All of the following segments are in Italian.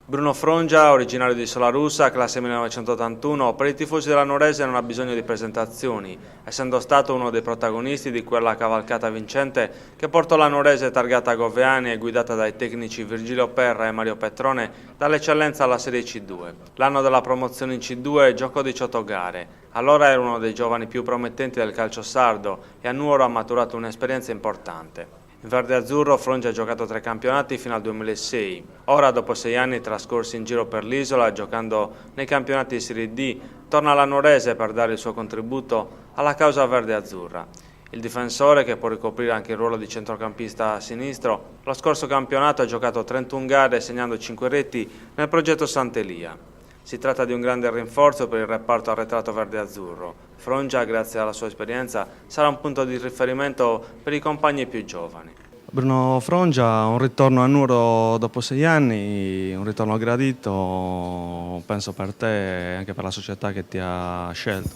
Bruno Frongia, originario di Solarussa, classe 1981, per i tifosi della Nuorese non ha bisogno di presentazioni, essendo stato uno dei protagonisti di quella cavalcata vincente che portò la Nuorese targata a Goveani e guidata dai tecnici Virgilio Perra e Mario Petrone dall'eccellenza alla Serie C2. L'anno della promozione in C2 giocò 18 gare, allora era uno dei giovani più promettenti del calcio sardo e a Nuoro ha maturato un'esperienza importante. In verde-azzurro Frongia ha giocato 3 campionati fino al 2006. Ora, dopo 6 anni trascorsi in giro per l'isola, giocando nei campionati di Serie D, torna alla Nuorese per dare il suo contributo alla causa verde-azzurra. Il difensore, che può ricoprire anche il ruolo di centrocampista a sinistro, lo scorso campionato ha giocato 31 gare segnando 5 reti nel progetto Sant'Elia. Si tratta di un grande rinforzo per il reparto arretrato verde-azzurro. Frongia, grazie alla sua esperienza, sarà un punto di riferimento per i compagni più giovani. Bruno Frongia, un ritorno a Nuoro dopo 6 anni, un ritorno gradito, penso per te e anche per la società che ti ha scelto.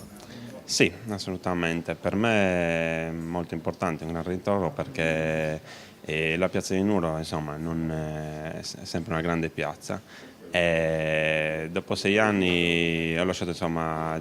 Sì, assolutamente. Per me è molto importante un gran ritorno perché la piazza di Nuoro, insomma, non è sempre una grande piazza. E dopo 6 anni ho lasciato, insomma,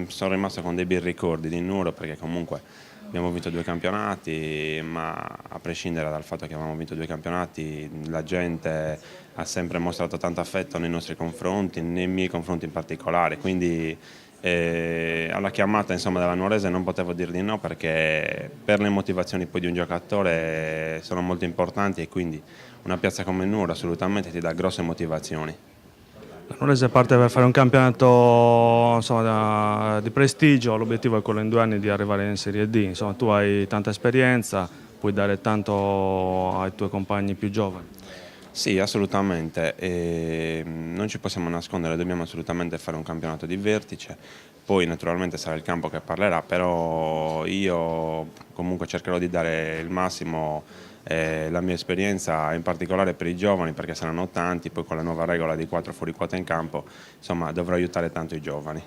sono rimasto con dei bei ricordi di Nuoro perché comunque abbiamo vinto 2 campionati, ma a prescindere dal fatto che abbiamo vinto 2 campionati, la gente ha sempre mostrato tanto affetto nei nostri confronti, nei miei confronti in particolare, quindi alla chiamata, insomma, della Nuorese non potevo dir di no perché per le motivazioni poi di un giocatore sono molto importanti e quindi una piazza come Nuoro assolutamente ti dà grosse motivazioni. La Nuorese parte per fare un campionato, insomma, di prestigio, l'obiettivo è quello in 2 anni di arrivare in Serie D. Insomma, tu hai tanta esperienza, puoi dare tanto ai tuoi compagni più giovani. Sì, assolutamente, non ci possiamo nascondere, dobbiamo assolutamente fare un campionato di vertice, poi naturalmente sarà il campo che parlerà, però io comunque cercherò di dare il massimo, la mia esperienza in particolare per i giovani perché saranno tanti, poi con la nuova regola di 4 fuori quota in campo, insomma dovrò aiutare tanto i giovani.